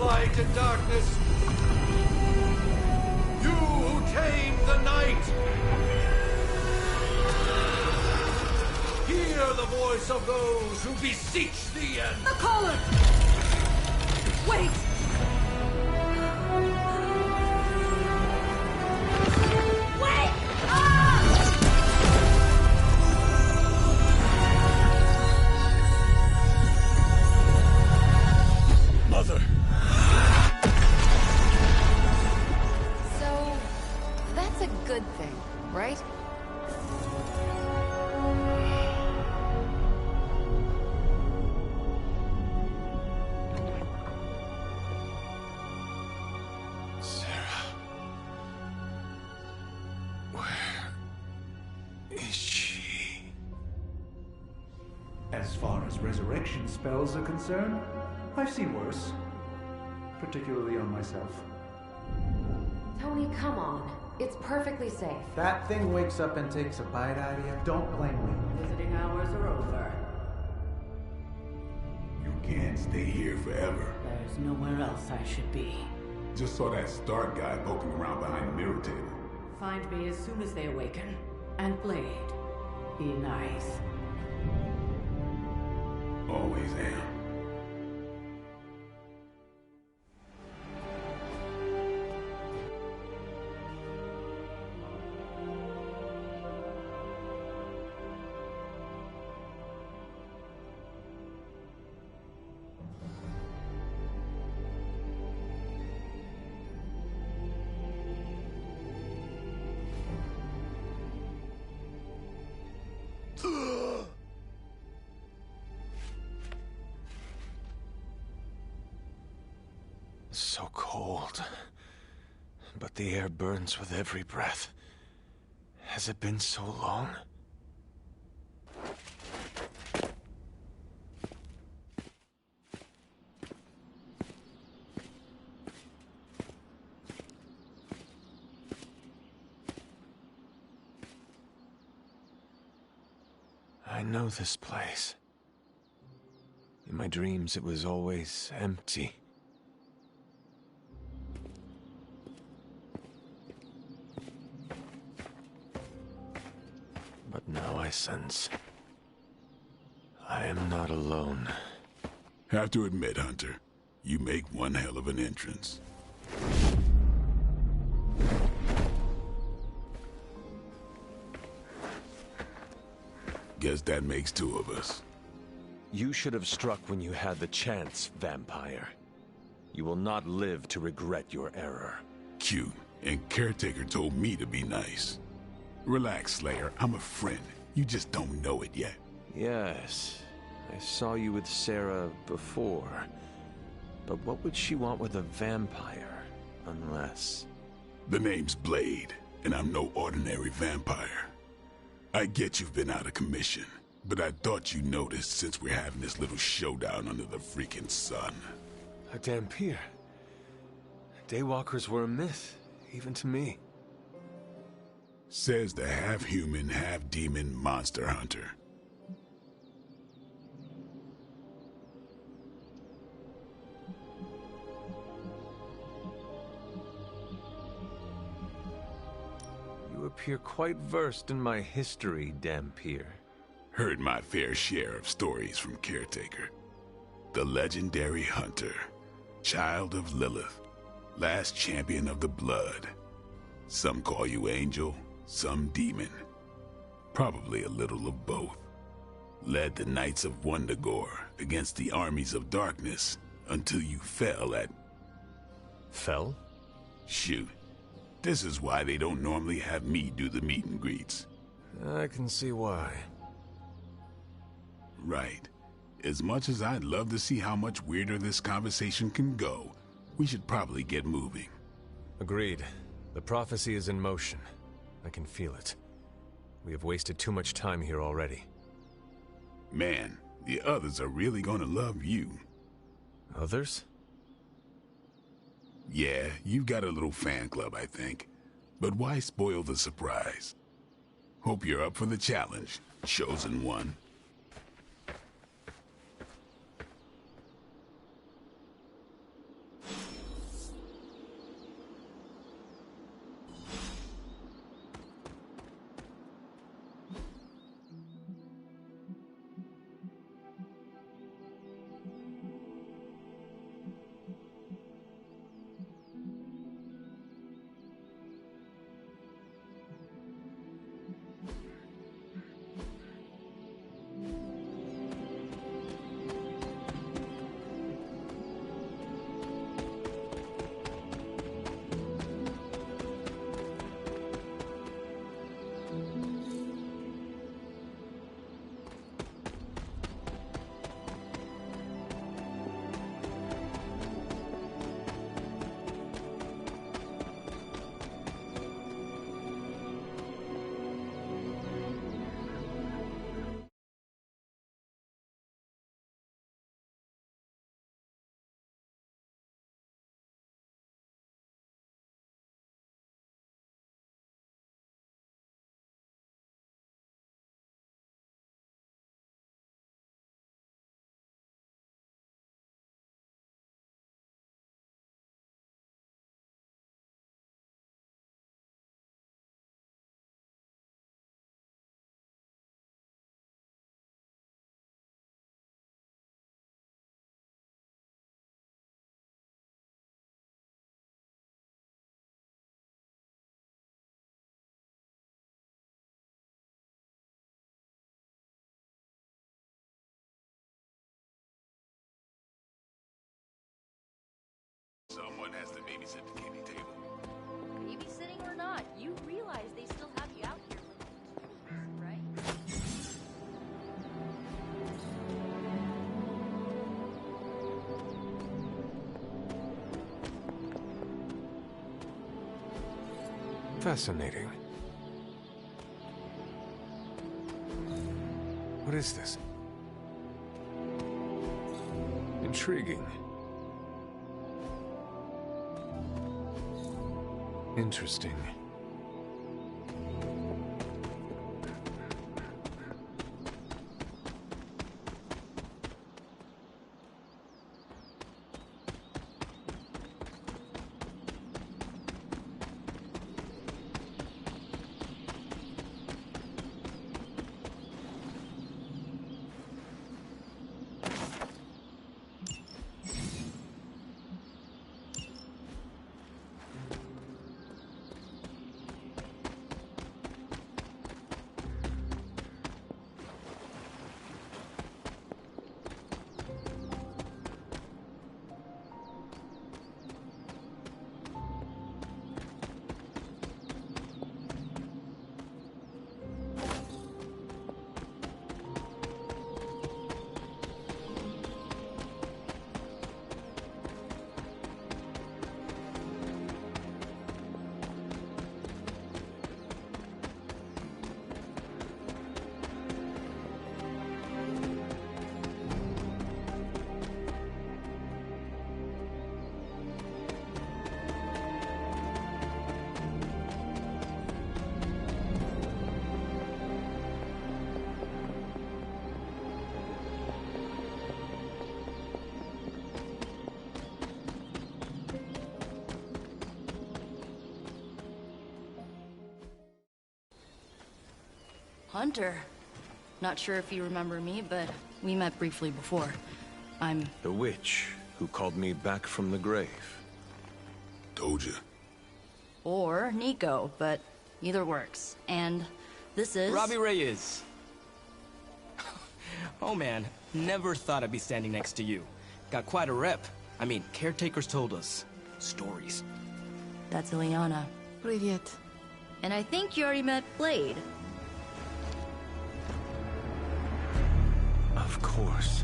light and darkness. You who tame the night. Hear the voice of those who beseech thee and... The caller! Wait! Wait! Ah! Mother! So, that's a good thing, right? As far as resurrection spells are concerned, I've seen worse. Particularly on myself. Tony, come on. It's perfectly safe. That thing wakes up and takes a bite out of you. Don't blame me. Visiting hours are over. You can't stay here forever. There's nowhere else I should be. Just saw that Stark guy poking around behind the mirror table. Find me as soon as they awaken. And Blade, be nice. Always am. So cold. But the air burns with every breath. Has it been so long? I know this place. In my dreams, it was always empty. But now I sense I am not alone. Have to admit, Hunter, you make one hell of an entrance. Guess that makes two of us. You should have struck when you had the chance, vampire. You will not live to regret your error. Cute, and Caretaker told me to be nice. Relax, Slayer. I'm a friend. You just don't know it yet. Yes, I saw you with Sarah before. But what would she want with a vampire, unless... The name's Blade, and I'm no ordinary vampire. I get you've been out of commission, but I thought you noticed since we're having this little showdown under the freaking sun. A Dhampir. Daywalkers were a myth, even to me. Says the half-human, half-demon monster hunter. You appear quite versed in my history, Dhampir. Heard my fair share of stories from Caretaker. The legendary hunter, child of Lilith, last champion of the blood. Some call you angel, some demon. Probably a little of both. Led the Knights of Wundagore against the armies of darkness until you fell at... Fell? Shoot. This is why they don't normally have me do the meet and greets. I can see why. Right. As much as I'd love to see how much weirder this conversation can go, we should probably get moving. Agreed. The prophecy is in motion. I can feel it. We have wasted too much time here already. Man, the others are really gonna love you. Others? Yeah, you've got a little fan club, I think. But why spoil the surprise? Hope you're up for the challenge, Chosen One. Someone has to babysit the kitty table. Babysitting or not, you realize they still have you out here with right? Fascinating. What is this? Intriguing. Interesting. Hunter. Not sure if you remember me, but we met briefly before. I'm... The witch who called me back from the grave. Told you. Or Nico, but either works. And this is... Robbie Reyes. Oh man, never thought I'd be standing next to you. Got quite a rep. I mean, caretakers told us stories. That's Ileana. Привет. And I think you already met Blade. Of course.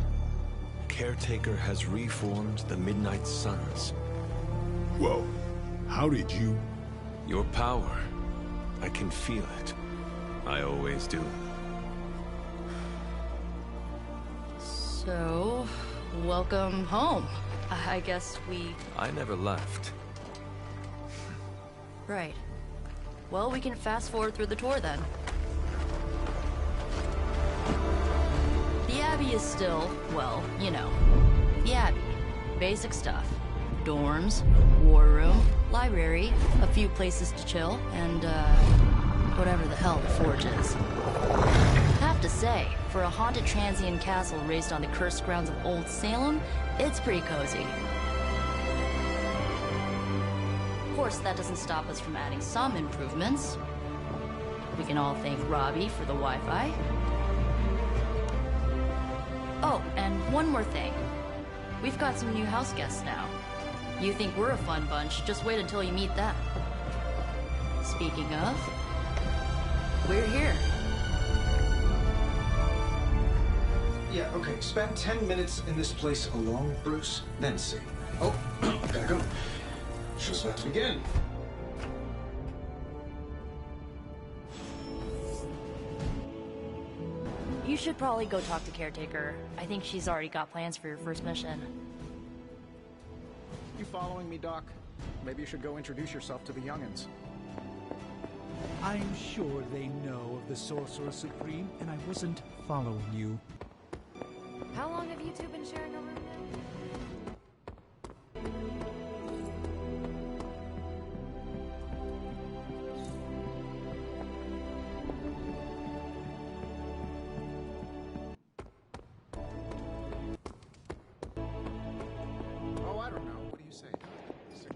Caretaker has reformed the Midnight Suns. Whoa. How did you... Your power. I can feel it. I always do. So... welcome home. I guess we... I never left. Right. Well, we can fast forward through the tour then. The Abbey is still, well, you know, the Abbey. Basic stuff. Dorms, war room, library, a few places to chill, and, whatever the hell the Forge is. Have to say, for a haunted transient castle raised on the cursed grounds of Old Salem, it's pretty cozy. Of course, that doesn't stop us from adding some improvements. We can all thank Robbie for the Wi-Fi. Oh, and one more thing. We've got some new house guests now. You think we're a fun bunch, just wait until you meet them. Speaking of, we're here. Yeah, okay. Spend 10 minutes in this place alone, Bruce, then see. Oh, gotta go. Show's about to begin. You should probably go talk to Caretaker. I think she's already got plans for your first mission. You following me, Doc? Maybe you should go introduce yourself to the youngins. I'm sure they know of the Sorcerer Supreme, and I wasn't following you. How long have you two been sharing a room now? Oh, I don't know. What do you say? 6.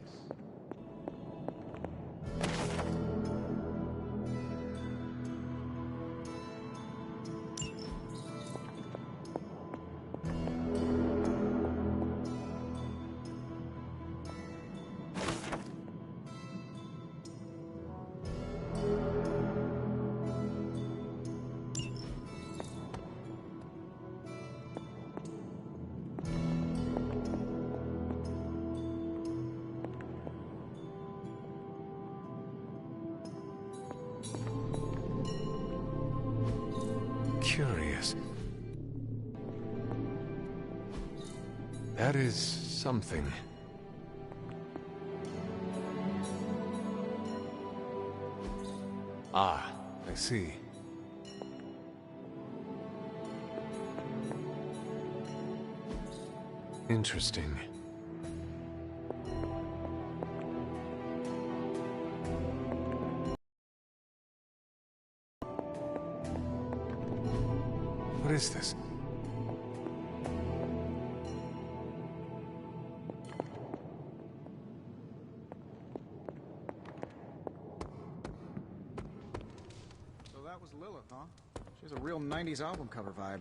Curious. That is something. Ah, I see. Interesting. What is this? So that was Lilith, huh? She has a real 90s album cover vibe.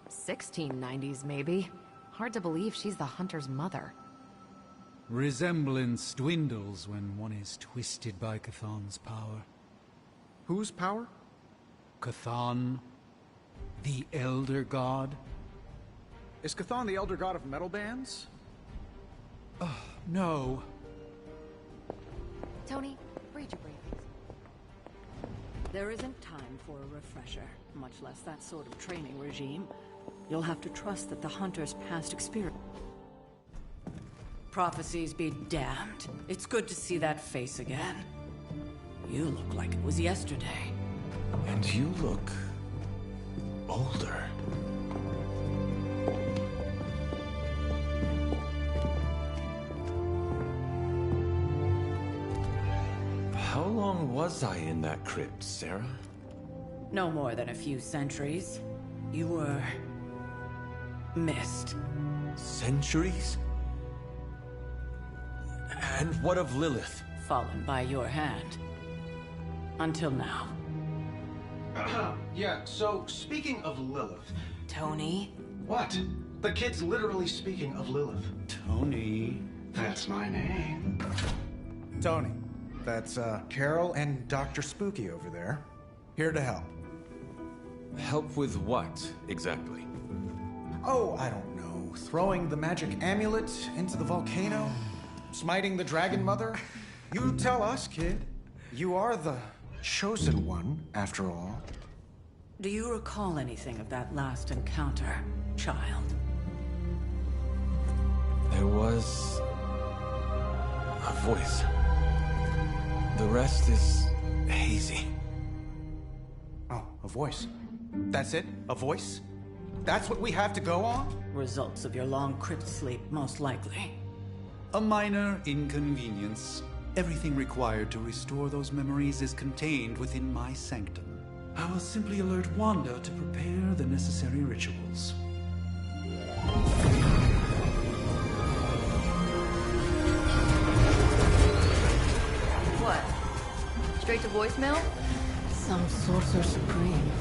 1690s, maybe. Hard to believe she's the Hunter's mother. Resemblance dwindles when one is twisted by Chthon's power. Whose power? Chthon, the Elder God. Is Chthon the elder god of metal bands? No. Tony, read your briefings. There isn't time for a refresher, much less that sort of training regime. You'll have to trust that the Hunter's past experience... Prophecies be damned. It's good to see that face again. You look like it was yesterday. And you look... older. How long was I in that crypt, Sarah? No more than a few centuries. You were... missed. Centuries? And what of Lilith? Fallen by your hand. Until now. Yeah, so speaking of Lilith... Tony? What? The kid's literally speaking of Lilith. Tony. That's my name. Tony. That's, Carol and Dr. Spooky over there. Here to help. Help with what, exactly? Oh, I don't know. Throwing the magic amulet into the volcano? Smiting the Dragon Mother? You tell us, kid. You are the chosen one, after all. Do you recall anything of that last encounter, child? There was... a voice. The rest is hazy. Oh, a voice. That's it? A voice? That's what we have to go on? Results of your long crypt sleep, most likely. A minor inconvenience. Everything required to restore those memories is contained within my sanctum. I will simply alert Wanda to prepare the necessary rituals. What? Straight to voicemail? Some Sorcerer Supreme.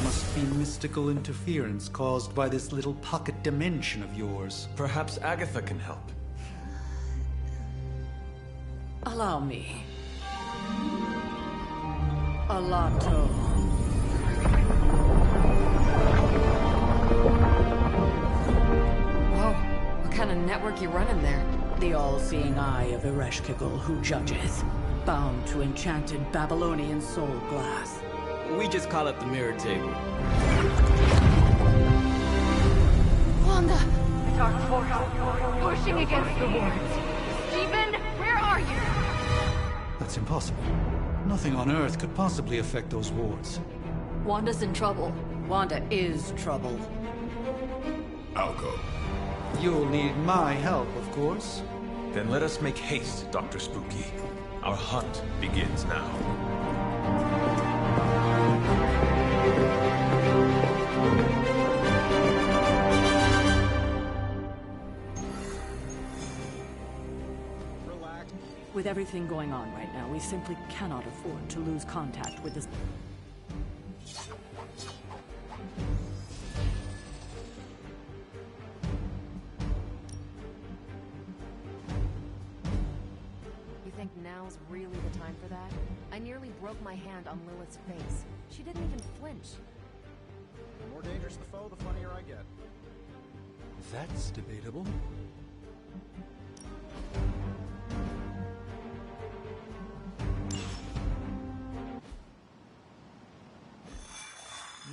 Must be mystical interference caused by this little pocket dimension of yours. Perhaps Agatha can help. Allow me. Alato. Whoa, what kind of network you running there? The all-seeing eye of Ereshkigal who judges. Bound to enchanted Babylonian soul glass. We just call it the mirror table. Wanda! Dark portal, pushing against the wards. Stephen, where are you? That's impossible. Nothing on Earth could possibly affect those wards. Wanda's in trouble. Wanda is trouble. I'll go. You'll need my help, of course. Then let us make haste, Dr. Spooky. Our hunt begins now. With everything going on right now, we simply cannot afford to lose contact with this. You think now's really the time for that? I nearly broke my hand on Lilith's face. She didn't even flinch. The more dangerous the foe, the funnier I get. That's debatable.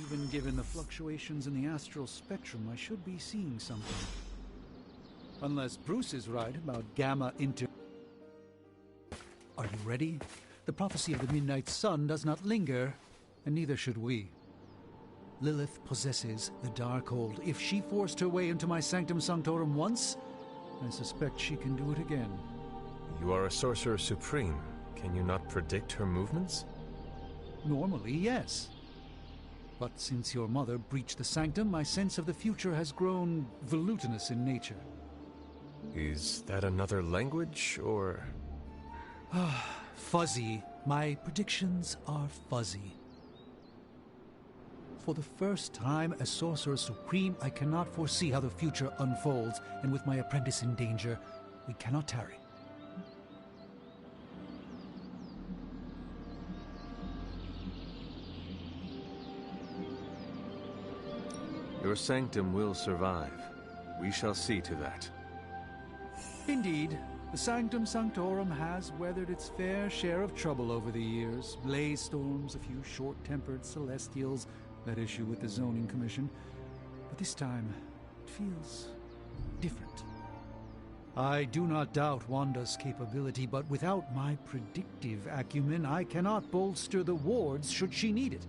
Even Given the fluctuations in the astral spectrum, I should be seeing something. Unless Bruce is right about gamma inter... Are you ready? The prophecy of the Midnight Sun does not linger, and neither should we. Lilith possesses the Darkhold. If she forced her way into my Sanctum Sanctorum once, I suspect she can do it again. You are a Sorcerer Supreme. Can you not predict her movements? Normally, yes. But since your mother breached the Sanctum, my sense of the future has grown volutinous in nature. Is that another language, or...? Fuzzy. My predictions are fuzzy. For the first time as Sorcerer Supreme, I cannot foresee how the future unfolds, and with my apprentice in danger, we cannot tarry. Your sanctum will survive. We shall see to that. Indeed, the Sanctum Sanctorum has weathered its fair share of trouble over the years. Blaze storms, a few short-tempered celestials that issue with the Zoning Commission. But this time, it feels different. I do not doubt Wanda's capability, but without my predictive acumen, I cannot bolster the wards should she need it.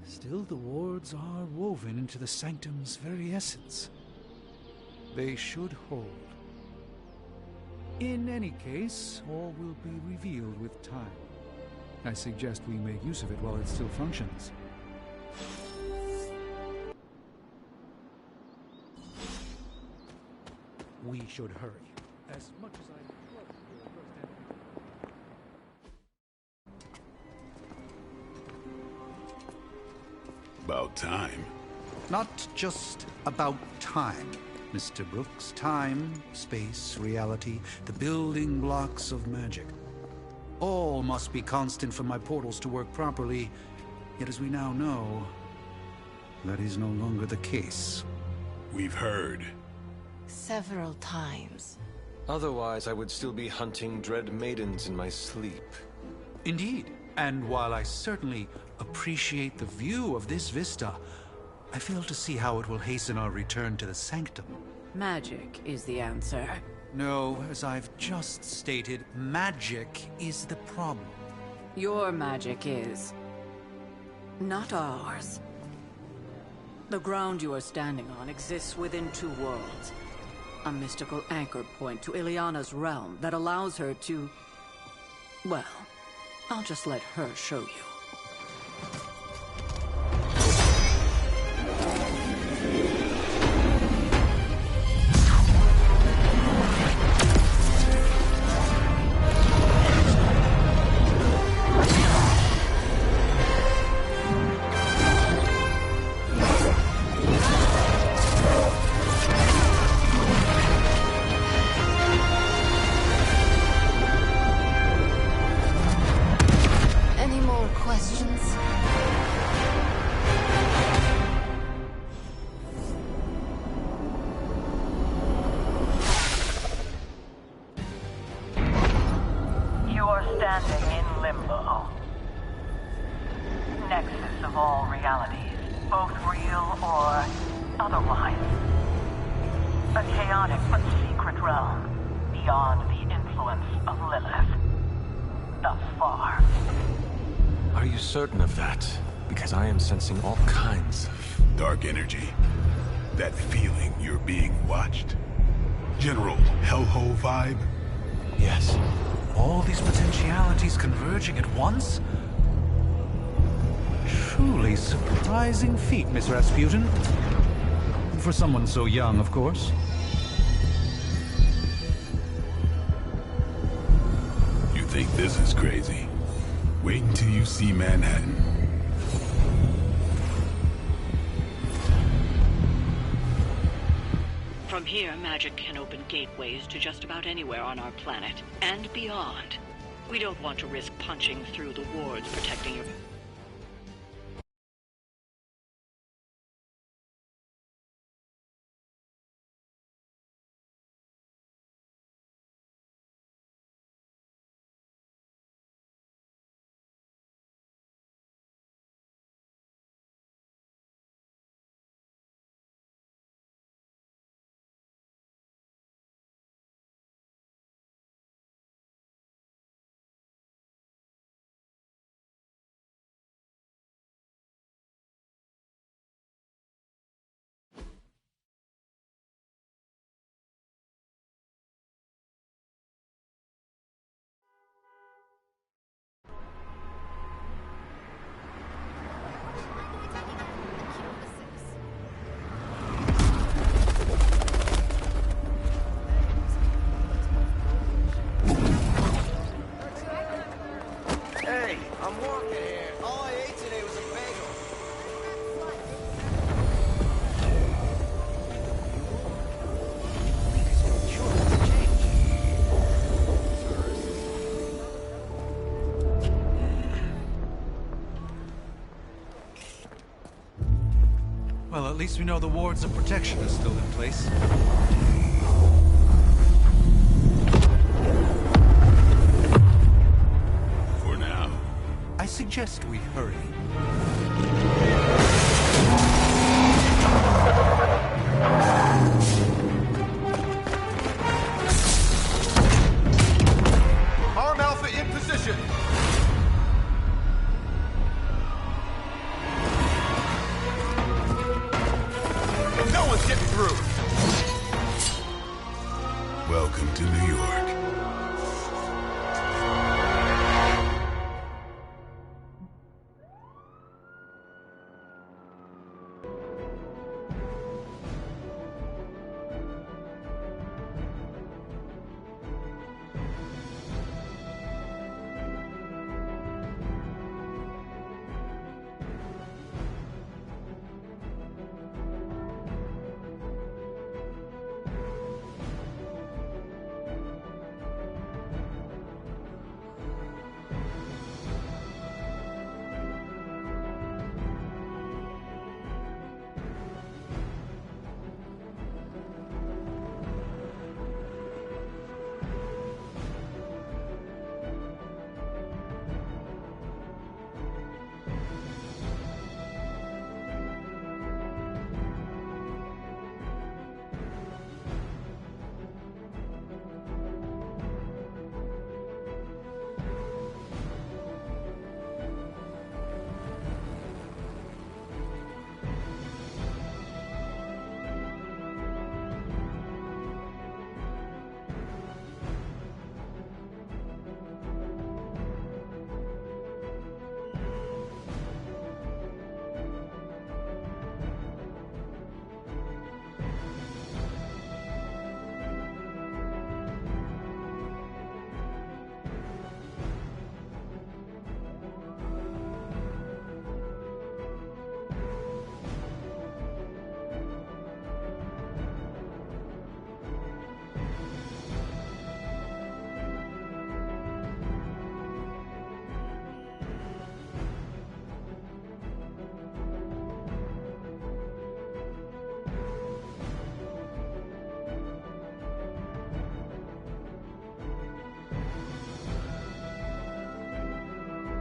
Still, the wards are woven into the Sanctum's very essence. They should hold. In any case, all will be revealed with time. I suggest we make use of it while it still functions. We should hurry. As much as I love your first-hand... About time. Not just about time, Mr. Brooks. Time, space, reality, the building blocks of magic. All must be constant for my portals to work properly, yet as we now know, that is no longer the case. We've heard. Several times. Otherwise, I would still be hunting dread maidens in my sleep. Indeed. And while I certainly appreciate the view of this vista, I fail to see how it will hasten our return to the Sanctum. Magic is the answer. No, as I've just stated, magic is the problem. Your magic is... not ours. The ground you are standing on exists within two worlds. A mystical anchor point to Ileana's realm that allows her to... well, I'll just let her show you. Standing in limbo. Nexus of all realities, both real or otherwise. A chaotic but secret realm, beyond the influence of Lilith. Thus far. Are you certain of that? Because I am sensing all kinds of... dark energy. That feeling you're being watched. General hellhole vibe? Yes. All these potentialities converging at once? Truly surprising feat, Miss Rasputin. For someone so young, of course. You think this is crazy? Wait until you see Manhattan. From here, magic can open gateways to just about anywhere on our planet, and beyond. We don't want to risk punching through the wards protecting your... least we know the wards of protection are still in place. For now. I suggest we hurry. Arm Alpha in position. No one's getting through. Welcome to New York.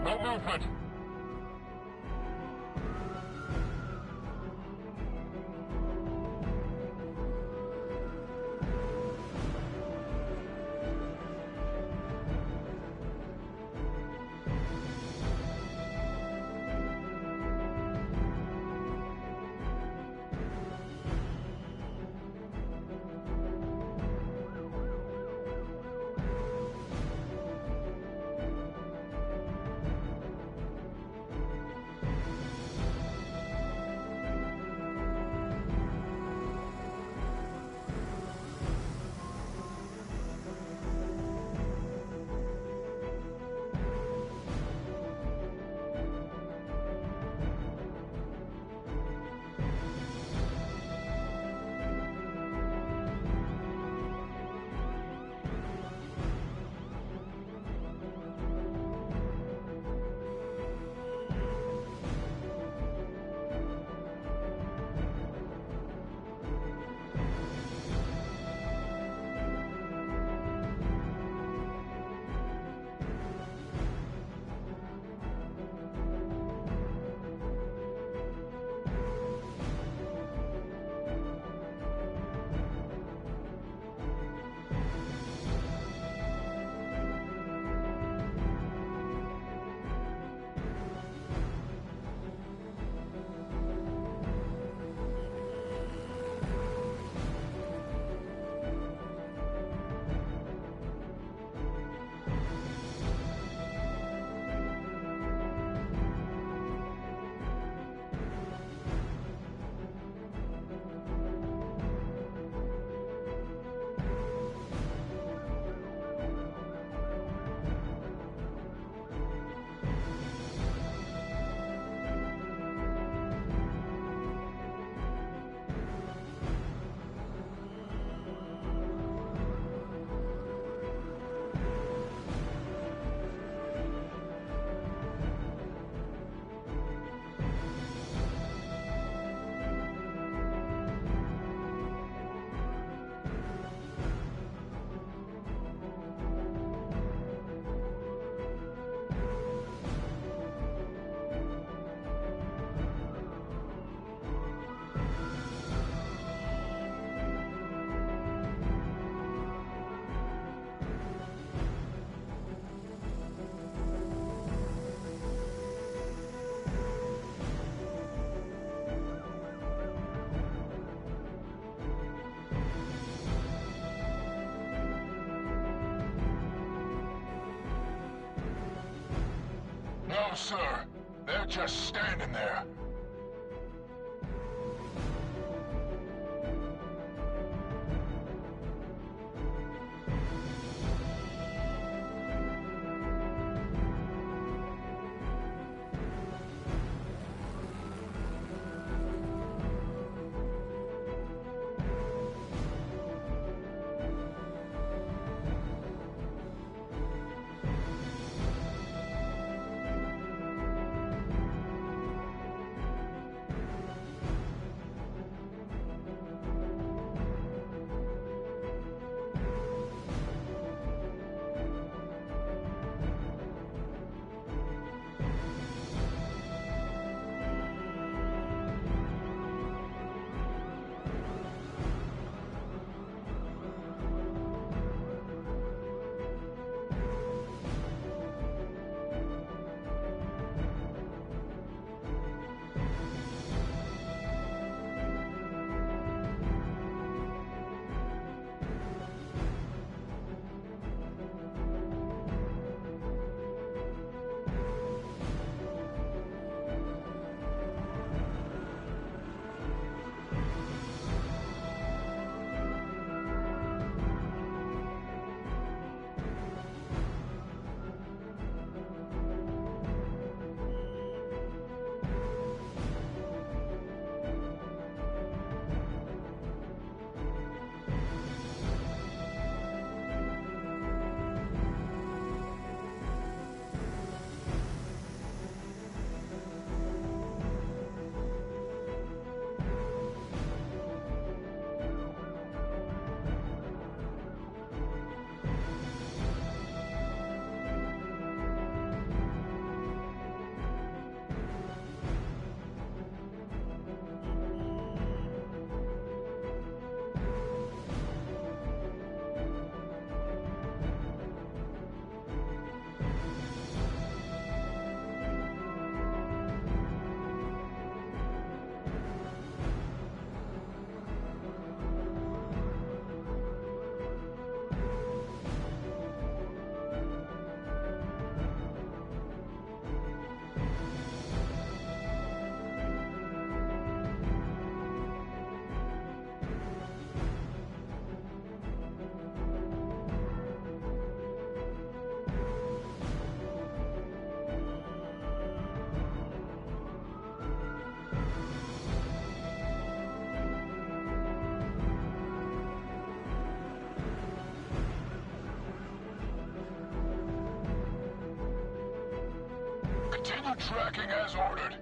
No movement. No, sir. They're just standing there. Continue tracking as ordered.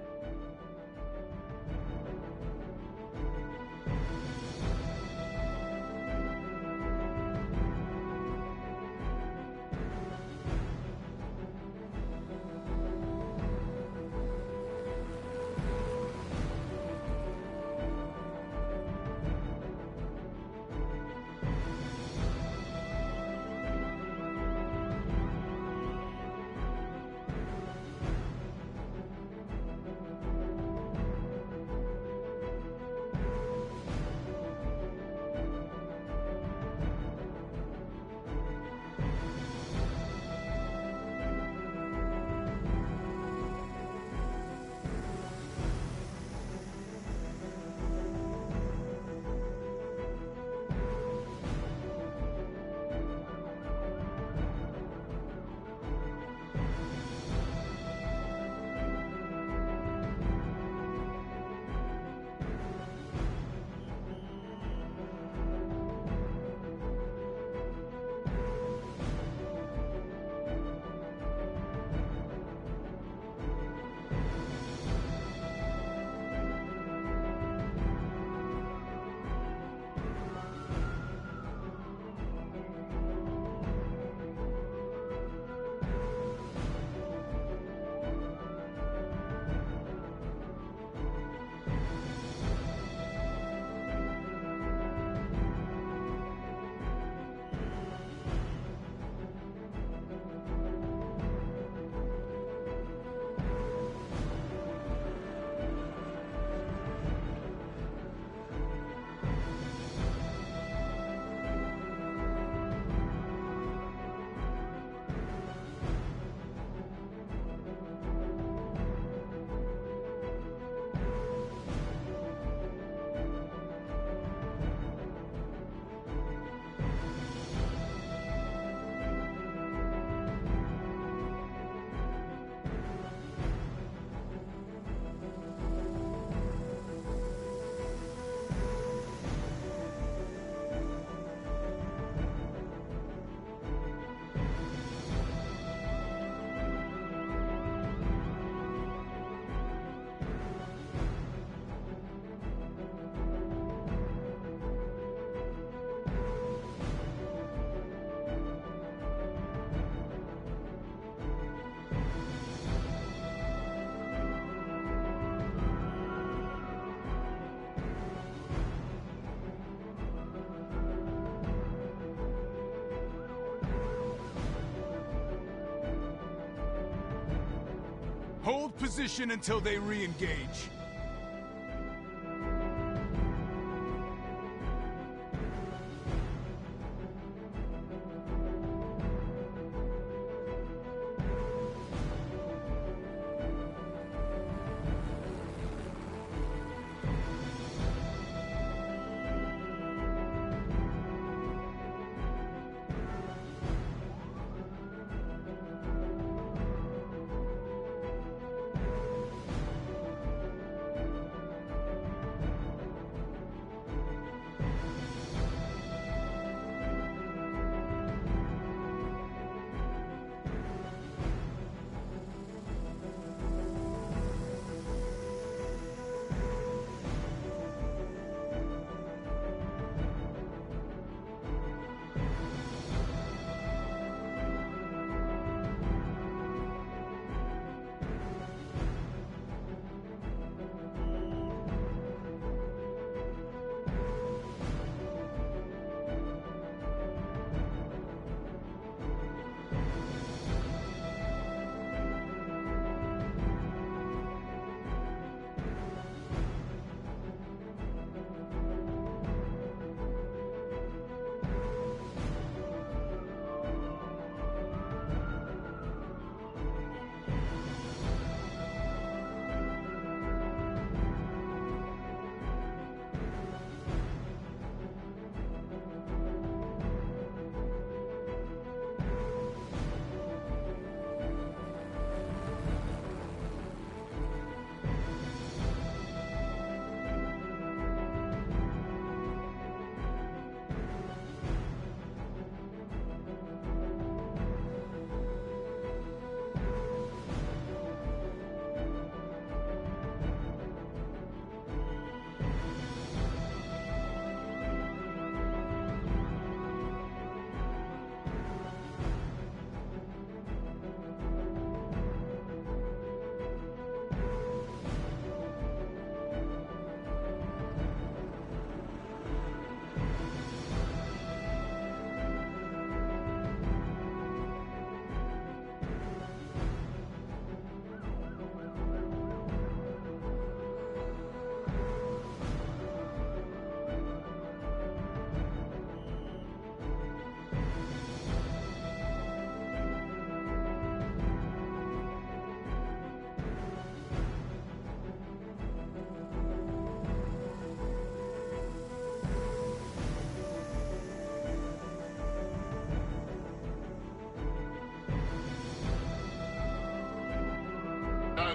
Hold position until they re-engage.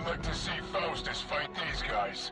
I'd like to see Faustus fight these guys.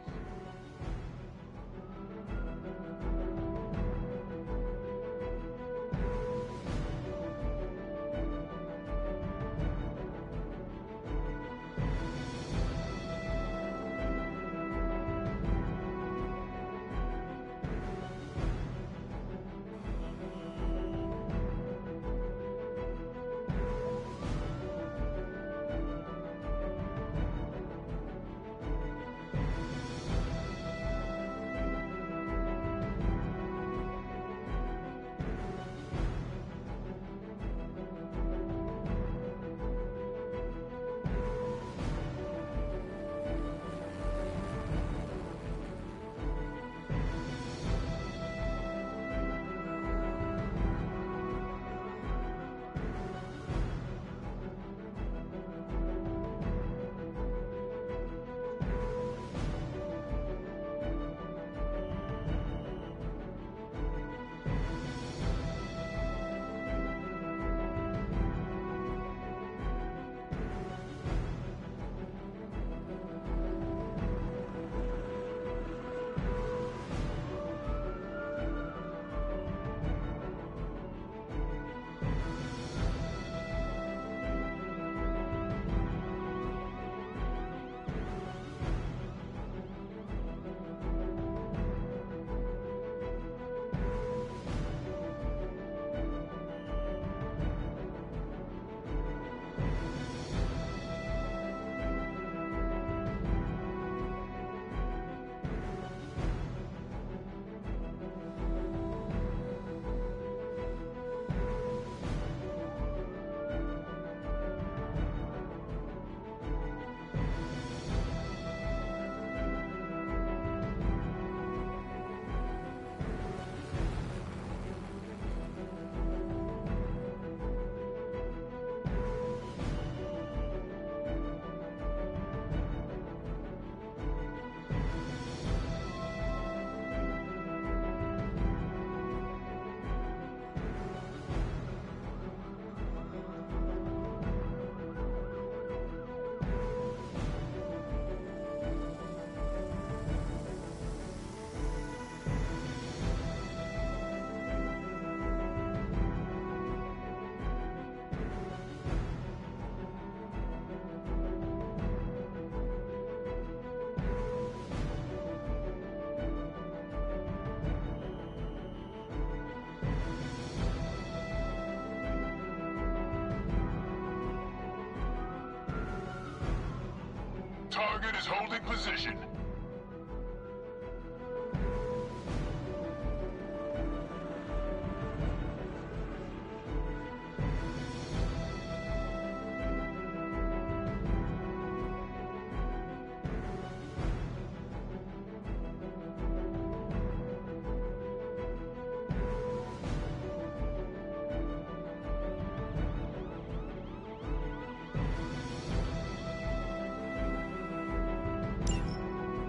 Target is holding position.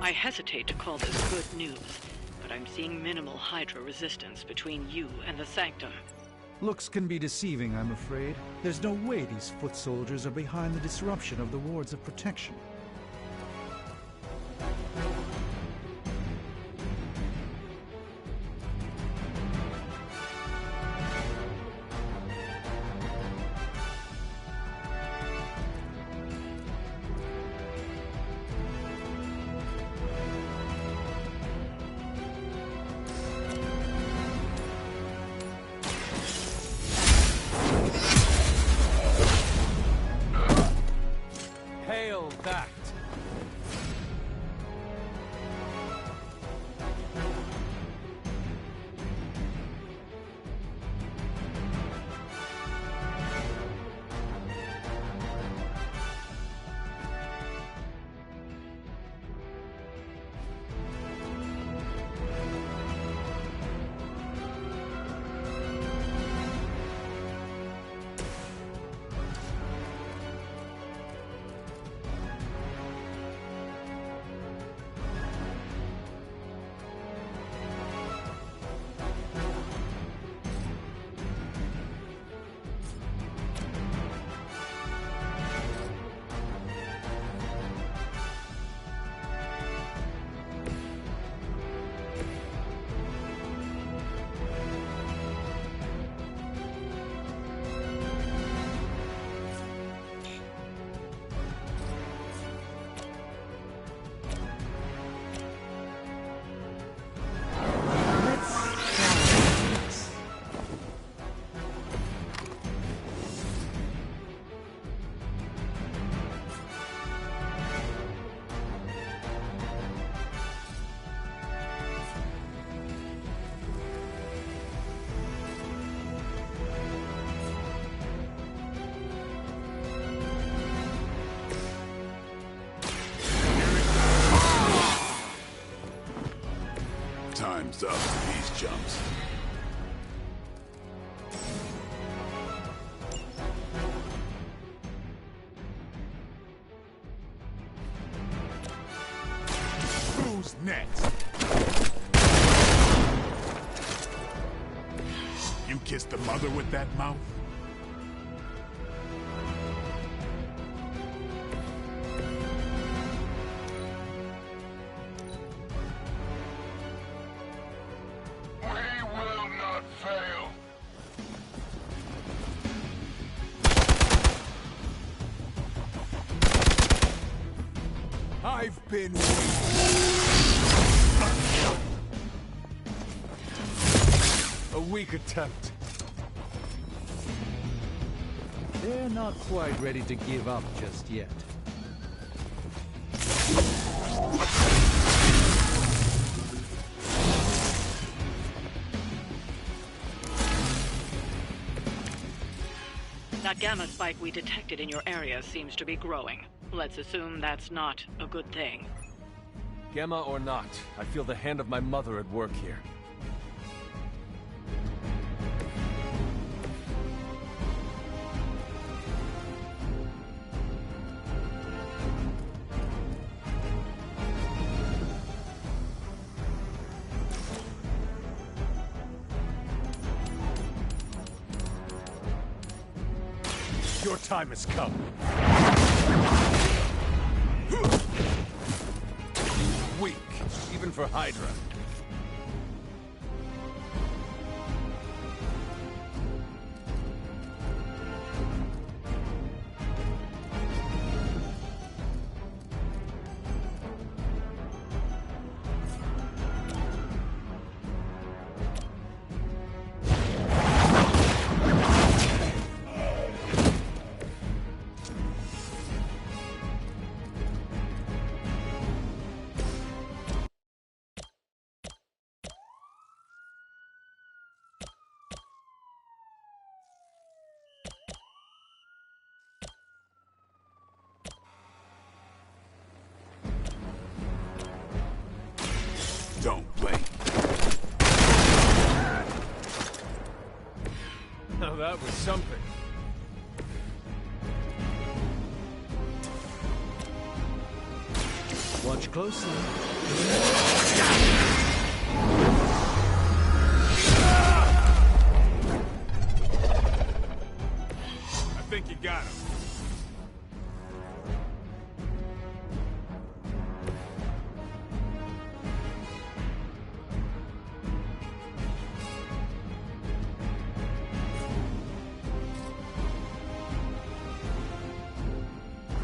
I hesitate to call this good news, but I'm seeing minimal Hydra resistance between you and the Sanctum. Looks can be deceiving, I'm afraid. There's no way these foot soldiers are behind the disruption of the wards of protection. Hail that! Time's up for these jumps. Who's next? You kissed the mother with that mouth? I've been A weak attempt. They're not quite ready to give up just yet. That gamma spike we detected in your area seems to be growing. Let's assume that's not a good thing. Gamma or not, I feel the hand of my mother at work here. Your time has come. Weak, even for Hydra. that was something. Watch closely. I think you got him.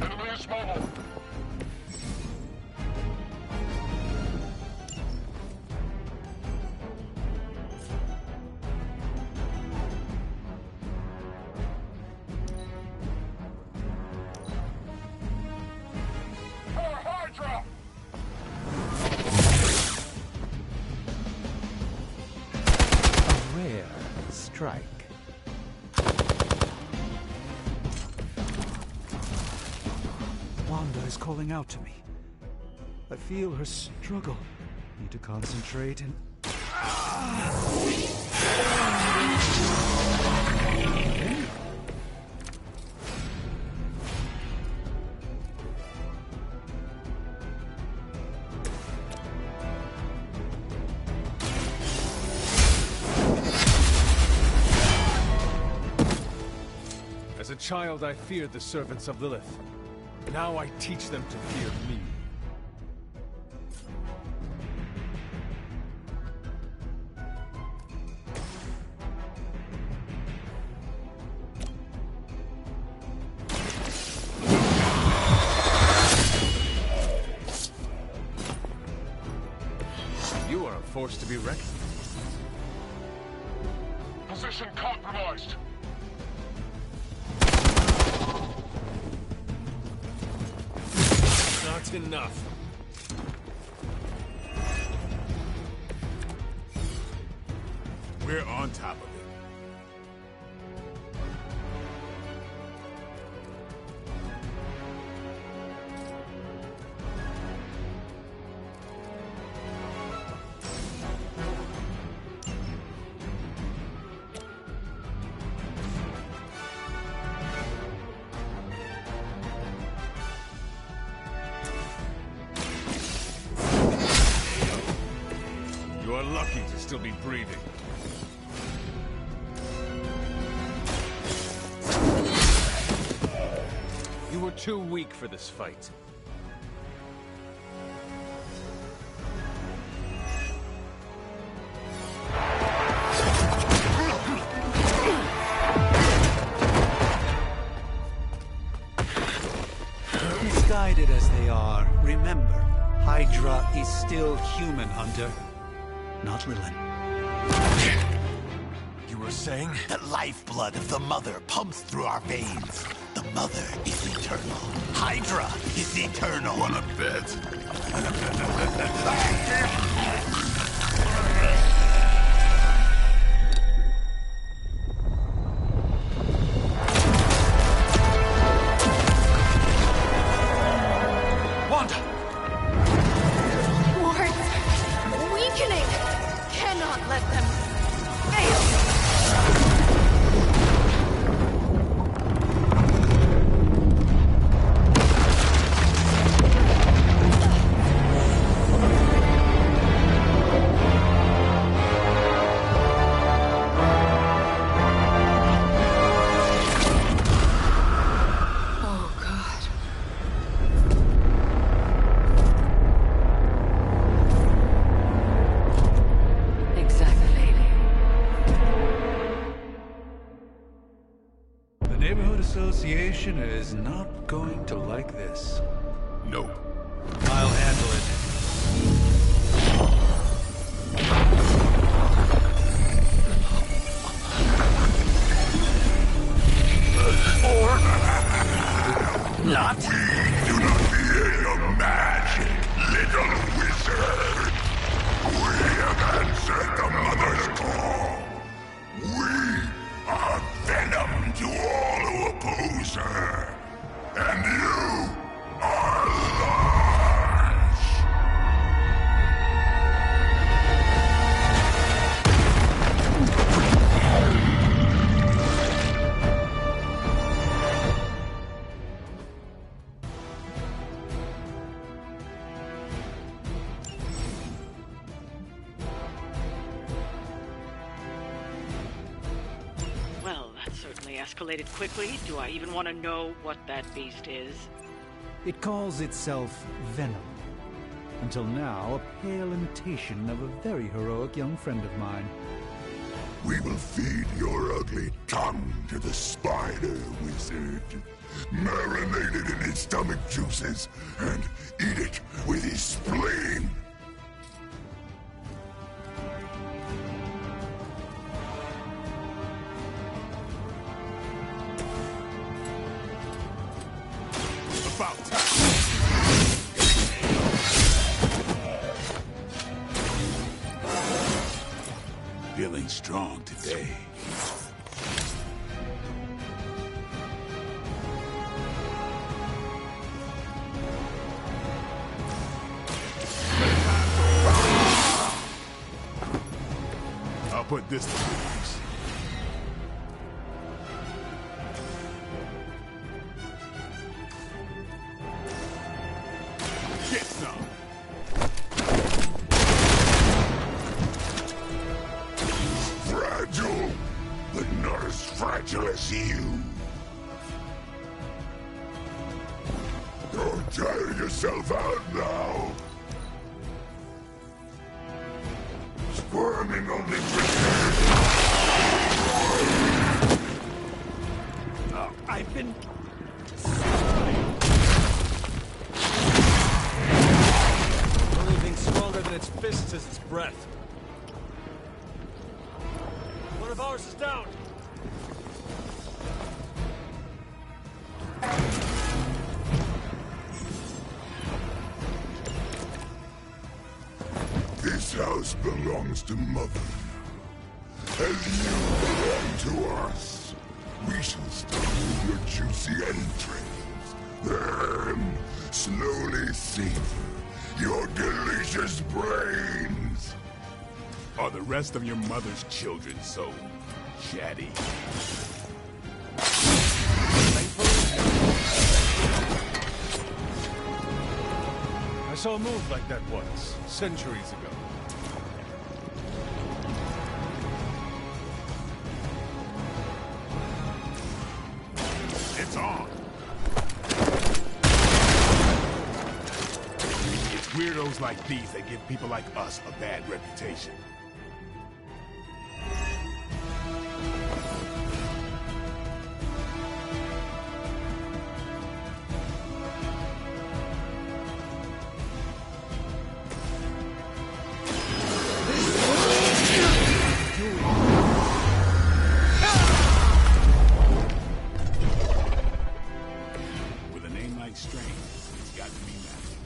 Enemy is mobile. Hydra! A rare strike. Wanda is calling out to me. I feel her struggle. Need to concentrate and... As a child, I feared the servants of Lilith. Now I teach them to fear me. You are a force to be reckoned with. Position compromised. Not enough. We're on top of it. You are lucky to still be breathing. You were too weak for this fight. Misguided as they are, remember, Hydra is still human, Hunter. Not Lilith. You were saying? The lifeblood of the Mother pumps through our veins. The Mother is eternal. Hydra is eternal. Wanna bet? Wanda! Wards! Weakening! Cannot let them fail! Oh, God. Exactly. The Neighborhood Association is not going to like this. Nope. I'll handle it. Or not. We do not fear your magic, little wizard. We have answered the Mother's call. We are venom to all who oppose her. And you are launched. escalated quickly. Do I even want to know what that beast is? It calls itself Venom. Until now, a pale imitation of a very heroic young friend of mine. We will feed your ugly tongue to the spider wizard. Marinate it in his stomach juices and eat it with his spleen. About time. Feeling strong today. I'll put this to use. Get some. Fragile, but not as fragile as you. Don't tire yourself out now. Squirming only pretends. Oh, I've been... The only thing stronger than its fists is its breath. One of ours is down. This house belongs to Mother. As you belong to us. We shall start with your juicy entrails. Then, slowly savor your delicious brains. Are the rest of your mother's children so chatty? I saw a move like that once, centuries ago. It's on. It's weirdos like these that give people like us a bad reputation. With a name like Strange, it's got to be magic.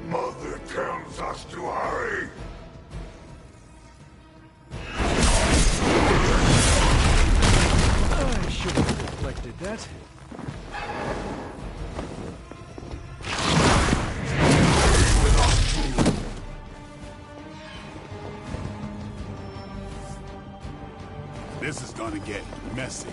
Mother tells us to hurry. I should have reflected that. This is gonna get messy.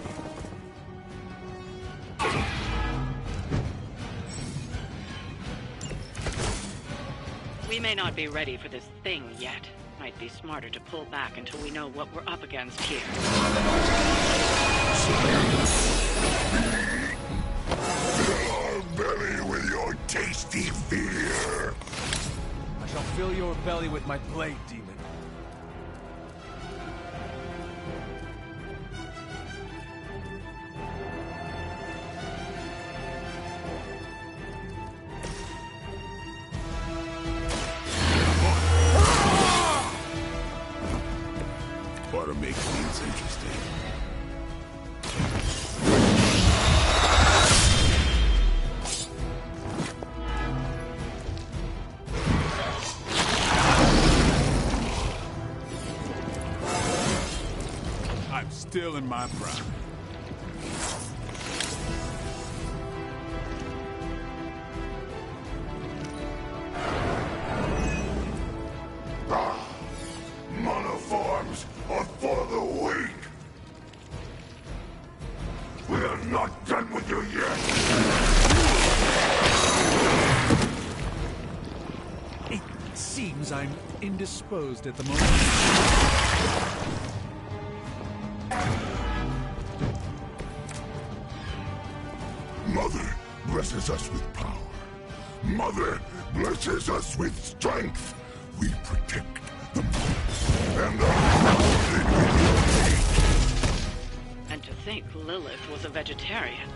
We may not be ready for this thing yet. Might be smarter to pull back until we know what we're up against here. Fill our belly with your tasty fear. I shall fill your belly with my blade, demon. Ought to make things interesting. I'm still in my prime. Monoforms are for the weak. We are not done with you yet. I'm indisposed at the moment. Mother blesses us with power. Mother blesses us with strength. We protect the mother and the And to think Lilith was a vegetarian.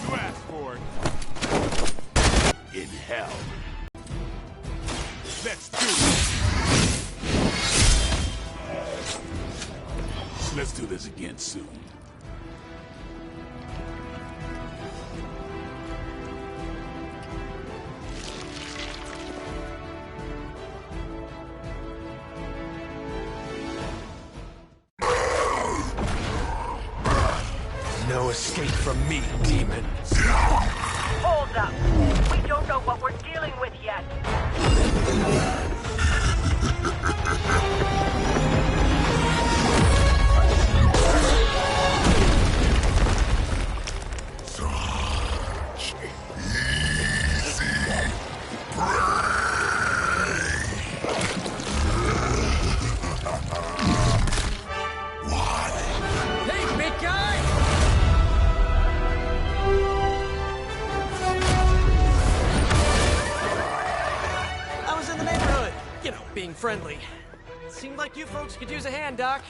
You asked for it. in hell. Let's do it. Let's do this again soon. No escape from me, demon. Hold up. We don't know what we're dealing with yet. Such easy prey. Hey, big guy! I was in the neighborhood. You know, being friendly. Seemed like you folks could use a hand, Doc.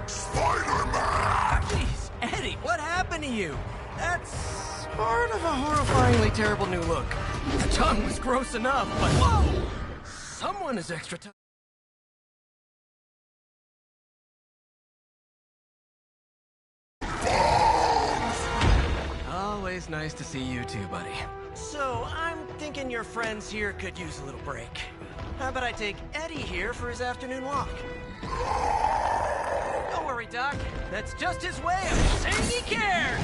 Spider-Man! Jeez, Eddie, what happened to you? That's sort of a horrifyingly terrible new look. The tongue was gross enough, but whoa! Someone is extra tough. Always nice to see you too, buddy. So, I'm thinking your friends here could use a little break. How about I take Eddie here for his afternoon walk? Don't worry, Doc. That's just his way of saying he cares!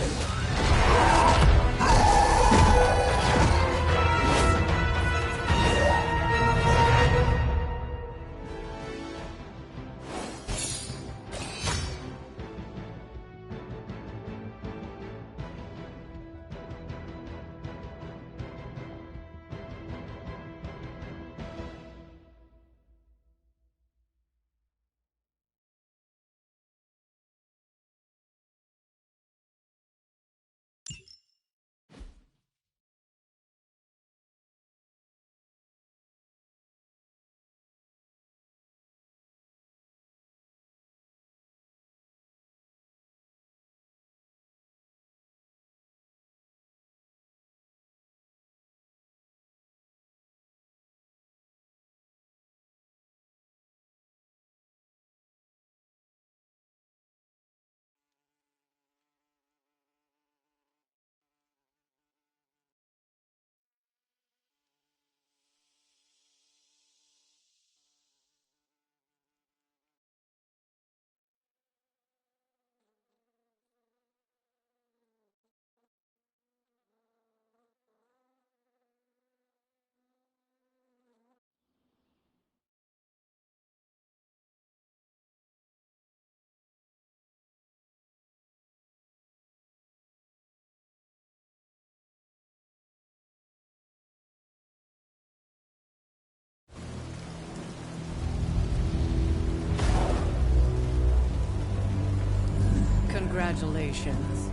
Congratulations.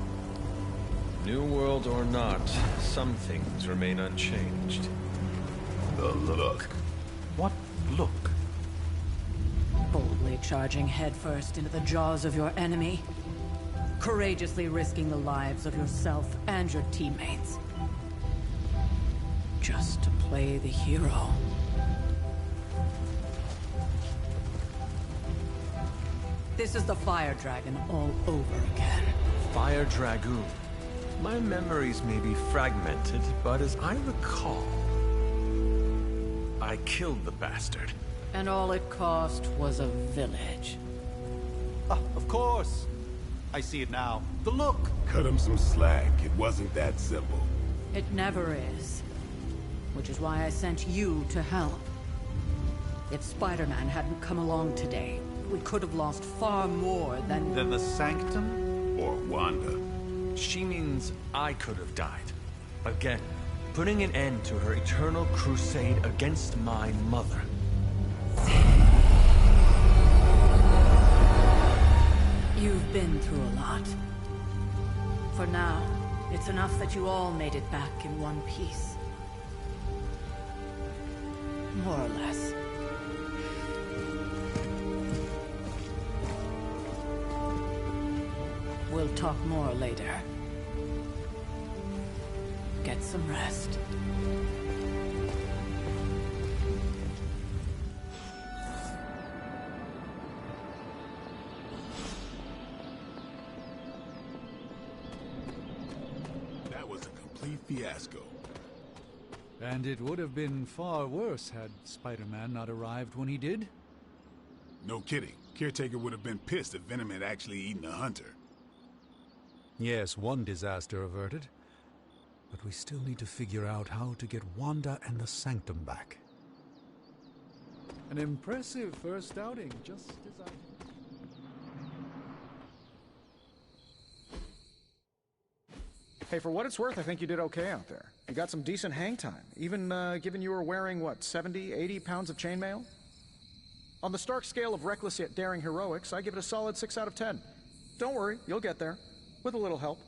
New world or not, some things remain unchanged. The look. What look? Boldly charging headfirst into the jaws of your enemy. Courageously risking the lives of yourself and your teammates. Just to play the hero. This is the Fire Dragon all over again. Fire Dragoon. My memories may be fragmented, but as I recall, I killed the bastard. And all it cost was a village. Ah, of course. I see it now. The look. Cut him some slack. It wasn't that simple. It never is. Which is why I sent you to help. If Spider-Man hadn't come along today, we could have lost far more than... Than the Sanctum? Or Wanda. She means I could have died. Again, putting an end to her eternal crusade against my mother. You've been through a lot. For now, it's enough that you all made it back in one piece. More or less. We'll talk more later. Get some rest. That was a complete fiasco. And it would have been far worse had Spider-Man not arrived when he did. No kidding. Caretaker would have been pissed if Venom had actually eaten a hunter. Yes, one disaster averted. But we still need to figure out how to get Wanda and the Sanctum back. An impressive first outing, just as I... Hey, for what it's worth, I think you did okay out there. You got some decent hang time, even given you were wearing, what, 70, 80 pounds of chainmail? On the Stark scale of reckless yet daring heroics, I give it a solid 6 out of 10. Don't worry, you'll get there. With a little help.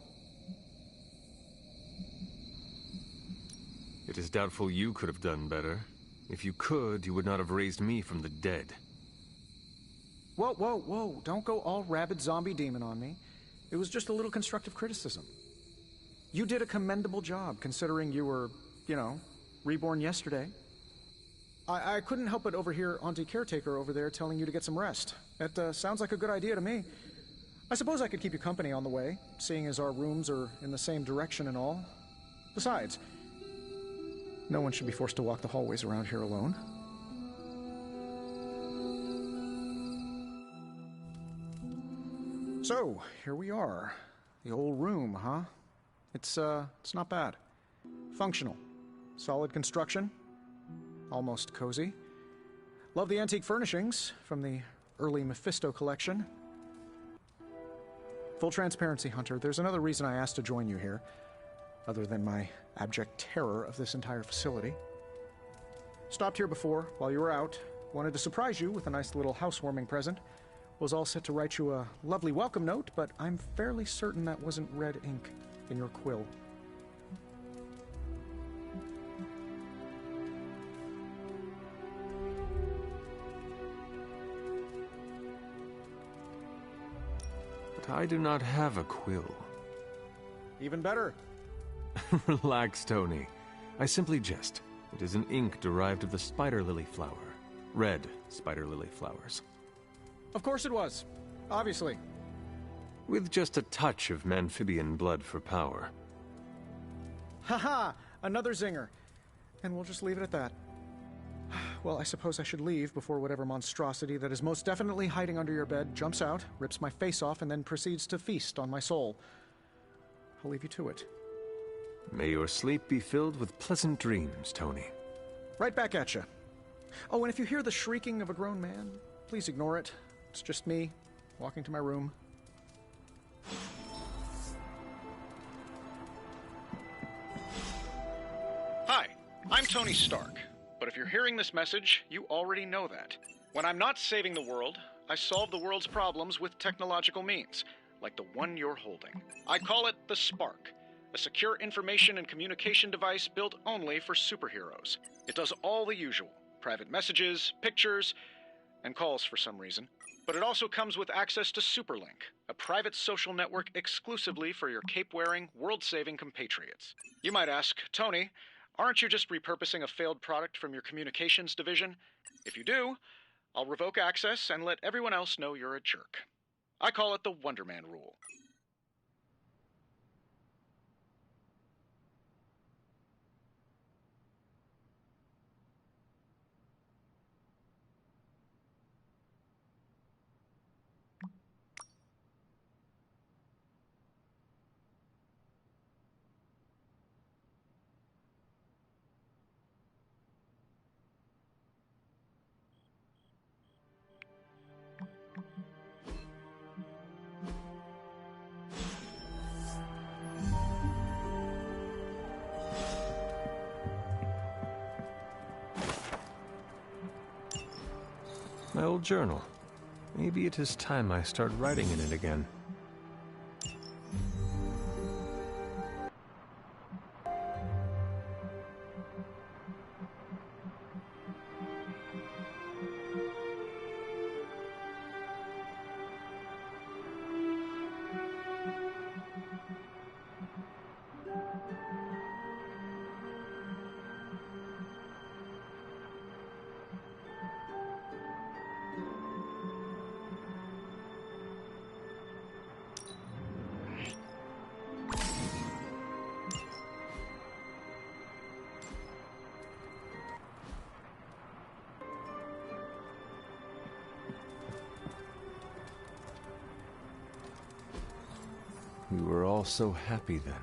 It is doubtful you could have done better. If you could, you would not have raised me from the dead. Whoa, whoa, whoa. Don't go all rabid zombie demon on me. It was just a little constructive criticism. You did a commendable job, considering you were, you know, reborn yesterday. I couldn't help but overhear Auntie Caretaker over there telling you to get some rest. That sounds like a good idea to me. I suppose I could keep you company on the way, seeing as our rooms are in the same direction and all. Besides, no one should be forced to walk the hallways around here alone. So, here we are. The old room, huh? It's not bad. Functional. Solid construction. Almost cozy. Love the antique furnishings from the early Mephisto collection. Full transparency, Hunter, there's another reason I asked to join you here, other than my abject terror of this entire facility. Stopped here before, while you were out. Wanted to surprise you with a nice little housewarming present. Was all set to write you a lovely welcome note, but I'm fairly certain that wasn't red ink in your quill. But I do not have a quill. Even better. Relax, Tony. I simply jest. It is an ink derived of the spider lily flower. Red spider lily flowers. Of course it was. Obviously. With just a touch of Memphibian blood for power. Haha! Another zinger. And we'll just leave it at that. Well, I suppose I should leave before whatever monstrosity that is most definitely hiding under your bed jumps out, rips my face off, and then proceeds to feast on my soul. I'll leave you to it. May your sleep be filled with pleasant dreams, Tony. Right back at you. Oh, and if you hear the shrieking of a grown man, please ignore it. It's just me, walking to my room. Hi, I'm Tony Stark. But if you're hearing this message, you already know that. When I'm not saving the world, I solve the world's problems with technological means, like the one you're holding. I call it the Spark, a secure information and communication device built only for superheroes. It does all the usual, private messages, pictures, and calls for some reason. But it also comes with access to Superlink, a private social network exclusively for your cape-wearing, world-saving compatriots. You might ask, Tony, aren't you just repurposing a failed product from your communications division? If you do, I'll revoke access and let everyone else know you're a jerk. I call it the Wonder Man rule. My old journal. Maybe it is time I start writing in it again. We were all so happy then.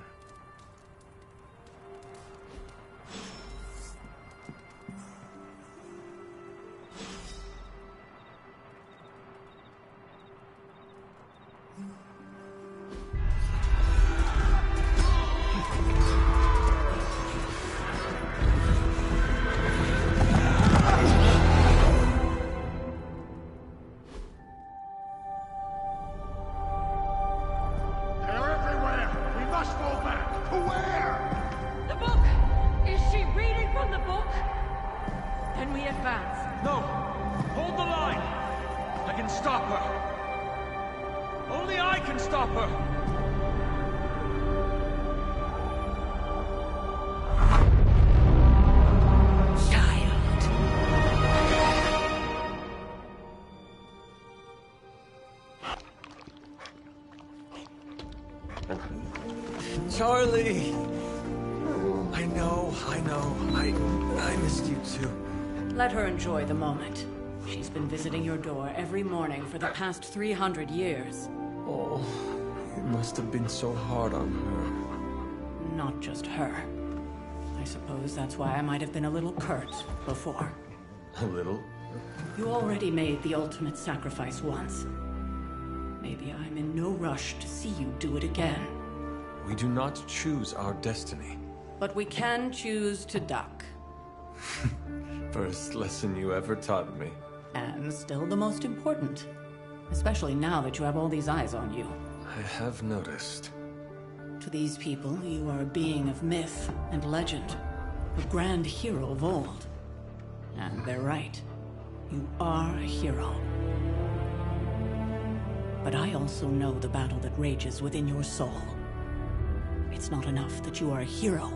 Charlie! I know. I missed you too. Let her enjoy the moment. She's been visiting your door every morning for the past 300 years. Oh, it must have been so hard on her. Not just her. I suppose that's why I might have been a little curt before. A little? You already made the ultimate sacrifice once. Maybe I'm in no rush to see you do it again. We do not choose our destiny. But we can choose to duck. First lesson you ever taught me. And still the most important. Especially now that you have all these eyes on you. I have noticed. To these people, you are a being of myth and legend. A grand hero of old. And they're right. You are a hero. But I also know the battle that rages within your soul. It's not enough that you are a hero.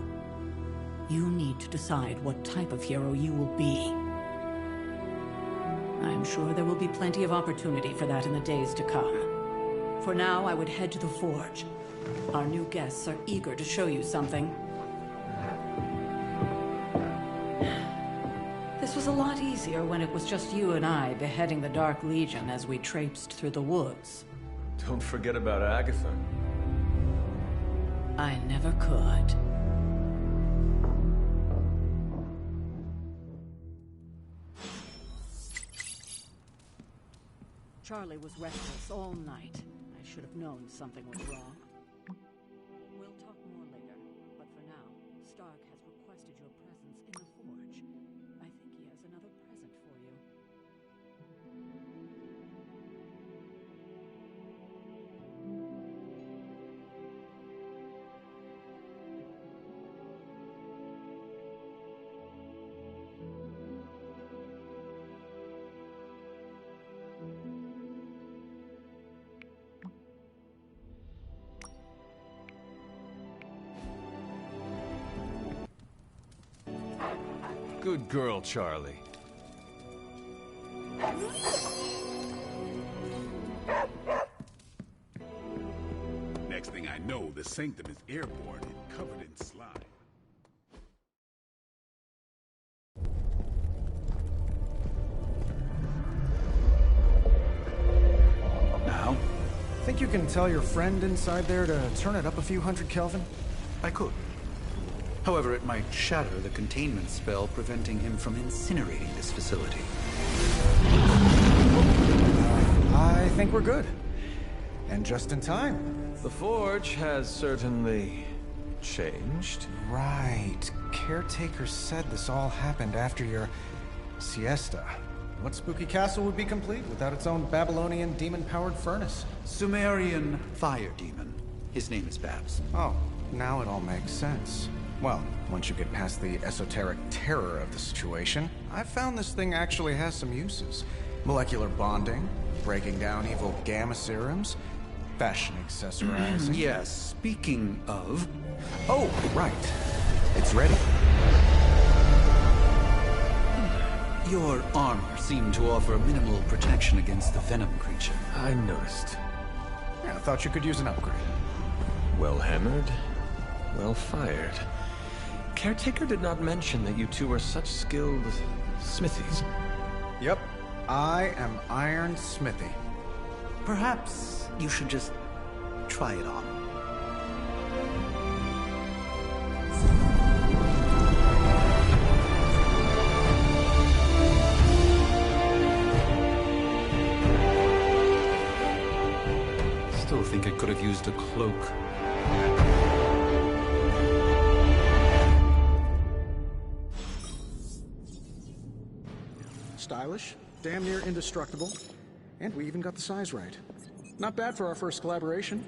You need to decide what type of hero you will be. I'm sure there will be plenty of opportunity for that in the days to come. For now, I would head to the Forge. Our new guests are eager to show you something. This was a lot easier when it was just you and I beheading the Dark Legion as we traipsed through the woods. Don't forget about Agatha. I never could. Charlie was restless all night. I should have known something was wrong. We'll talk more later, but for now, Stark has requested your presence in the Forge. I think he has another present for you. Good girl, Charlie. Next thing I know, the Sanctum is airborne and covered in slime. Now? Think you can tell your friend inside there to turn it up a few hundred Kelvin? I could. However, it might shatter the containment spell preventing him from incinerating this facility. I think we're good. And just in time. The Forge has certainly changed. Right. Caretaker said this all happened after your siesta. What spooky castle would be complete without its own Babylonian demon-powered furnace? Sumerian fire demon. His name is Babs. Oh, now it all makes sense. Well, once you get past the esoteric terror of the situation, I've found this thing actually has some uses. Molecular bonding, breaking down evil gamma serums, fashion accessorizing. Yes, speaking of... Oh, right. It's ready. Your armor seemed to offer minimal protection against the venom creature. I noticed. Yeah, I thought you could use an upgrade. Well hammered, well fired. Caretaker did not mention that you two were such skilled smithies. Yep, I am Iron Smithy. Perhaps you should just try it on. Still think I could have used a cloak. Stylish, damn near indestructible, and we even got the size right. Not bad for our first collaboration.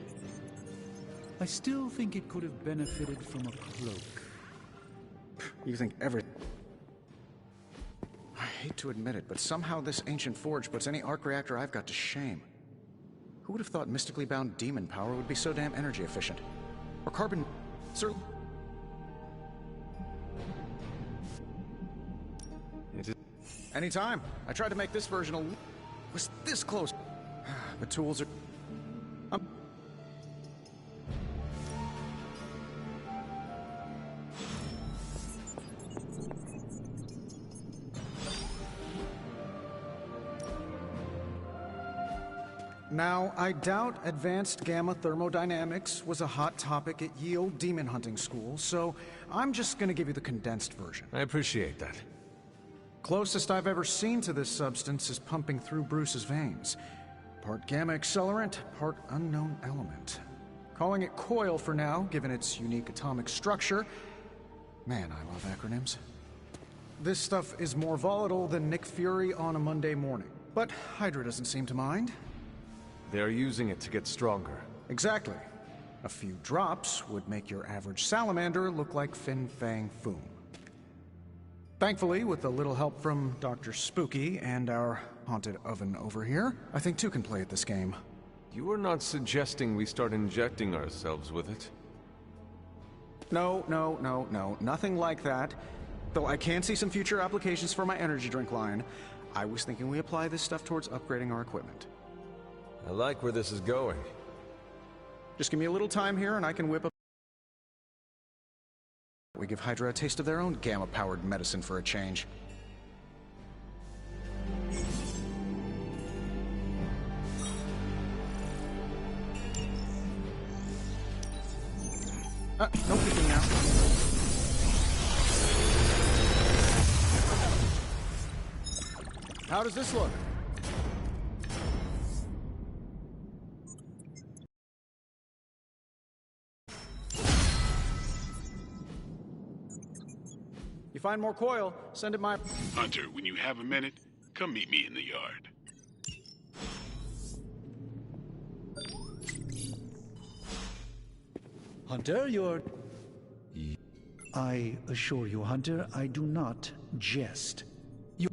I still think it could have benefited from a cloak. You think I hate to admit it, but somehow this ancient forge puts any arc reactor I've got to shame. Who would have thought mystically bound demon power would be so damn energy efficient? Or carbon... Sir... Anytime. I tried to make this version was this close. The tools are... Now, I doubt advanced gamma thermodynamics was a hot topic at Yield Demon Hunting School, so I'm just gonna give you the condensed version. I appreciate that. Closest I've ever seen to this substance is pumping through Bruce's veins. Part gamma accelerant, part unknown element. Calling it coil for now, given its unique atomic structure. Man, I love acronyms. This stuff is more volatile than Nick Fury on a Monday morning. But Hydra doesn't seem to mind. They're using it to get stronger. Exactly. A few drops would make your average salamander look like Fin Fang Foom. Thankfully, with a little help from Dr. Spooky and our haunted oven over here, I think two can play at this game. You are not suggesting we start injecting ourselves with it? No, nothing like that. Though I can see some future applications for my energy drink line. I was thinking we apply this stuff towards upgrading our equipment. I like where this is going. Just give me a little time here and I can whip up... We give Hydra a taste of their own gamma-powered medicine for a change. No peeking now. How does this look? You find more coil, send it my... Hunter, when you have a minute, come meet me in the yard. Hunter, you're... I assure you, Hunter, I do not jest. You...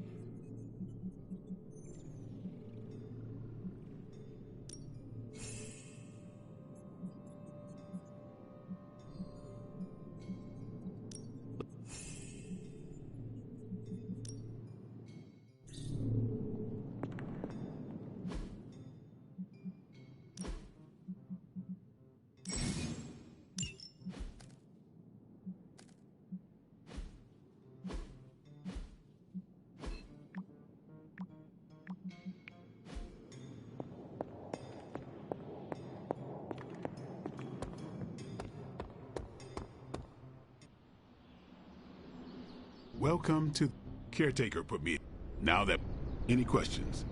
Welcome to... Caretaker put me... Now that... Any questions?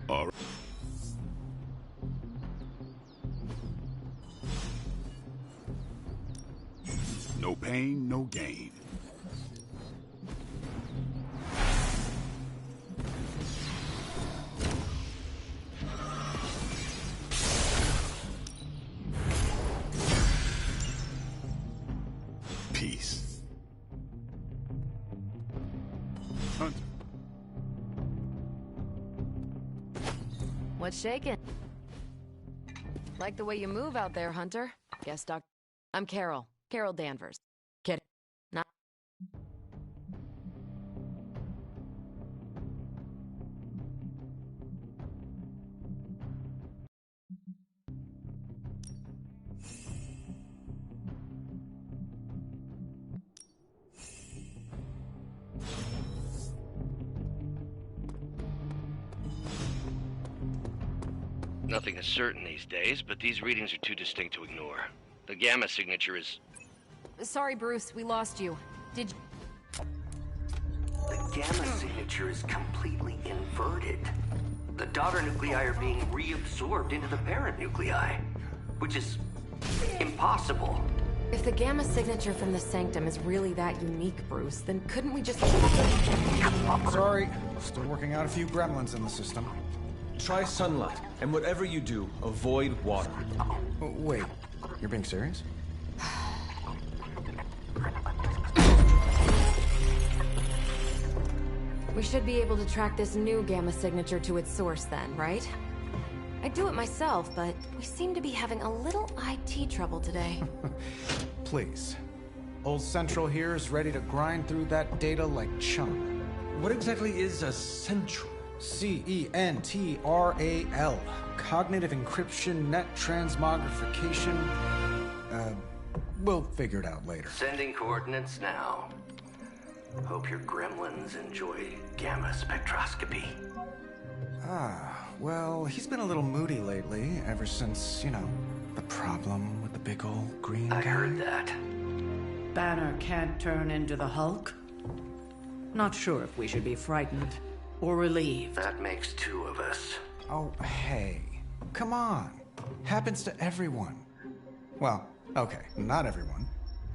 All right. No pain, no gain. Hunter. What's shaking? Like the way you move out there, Hunter. Guess Doc. I'm Carol. Carol Danvers. Kid. Not. Nothing is certain these days, but these readings are too distinct to ignore. The gamma signature is... Sorry, Bruce. We lost you. Did you... The gamma signature is completely inverted. The daughter nuclei are being reabsorbed into the parent nuclei, which is impossible. If the gamma signature from the Sanctum is really that unique, Bruce, then couldn't we just... Sorry. Still working out a few gremlins in the system. Try sunlight, and whatever you do, avoid water. Wait, you're being serious? We should be able to track this new gamma signature to its source then, right? I'd do it myself, but we seem to be having a little IT trouble today. Please. Old Central here is ready to grind through that data like chum. What exactly is a Central? CENTRAL. Cognitive Encryption Net Transmogrification. We'll figure it out later. Sending coordinates now. Hope your gremlins enjoy gamma spectroscopy. Well, he's been a little moody lately, ever since, you know, the problem with the big old green guy. I heard that. Banner can't turn into the Hulk? Not sure if we should be frightened or relieved. That makes two of us. Oh, hey. Come on. Happens to everyone. Well, okay, not everyone.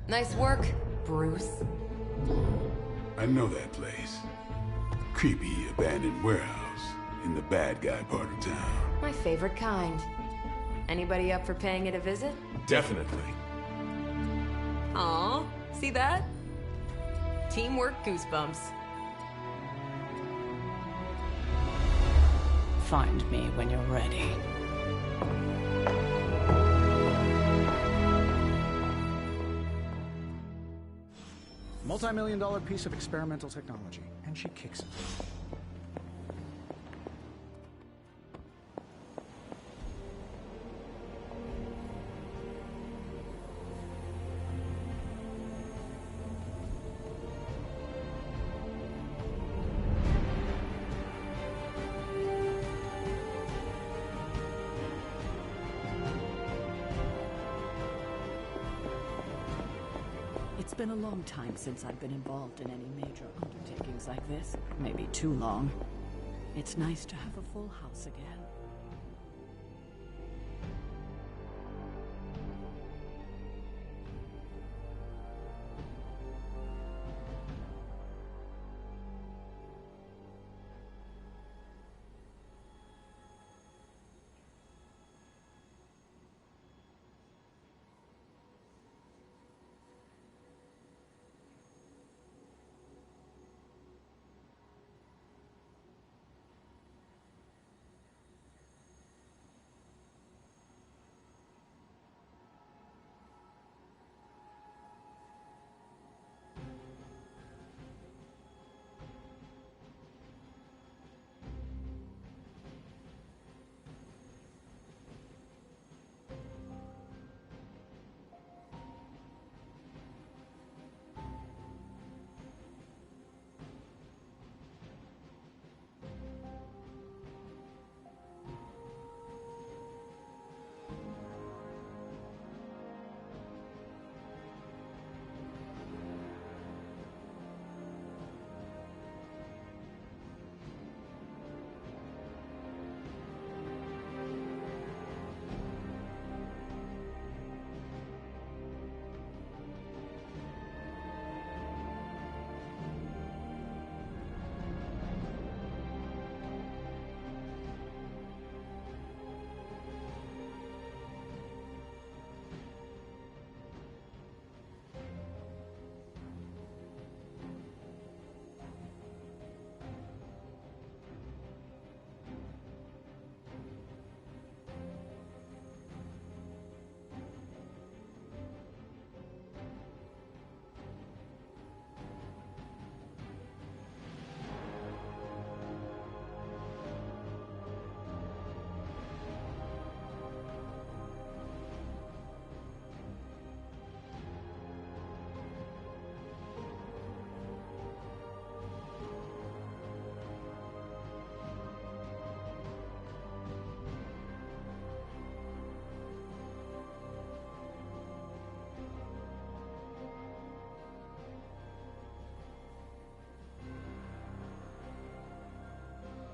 Nice work, Bruce. I know that place. Creepy abandoned warehouse in the bad guy part of town. My favorite kind. Anybody up for paying it a visit? Definitely. Aw, see that? Teamwork goosebumps. Find me when you're ready. Multi-million-dollar piece of experimental technology, and she kicks it. It's been a long time since I've been involved in any major undertakings like this. Maybe too long. It's nice to have a full house again.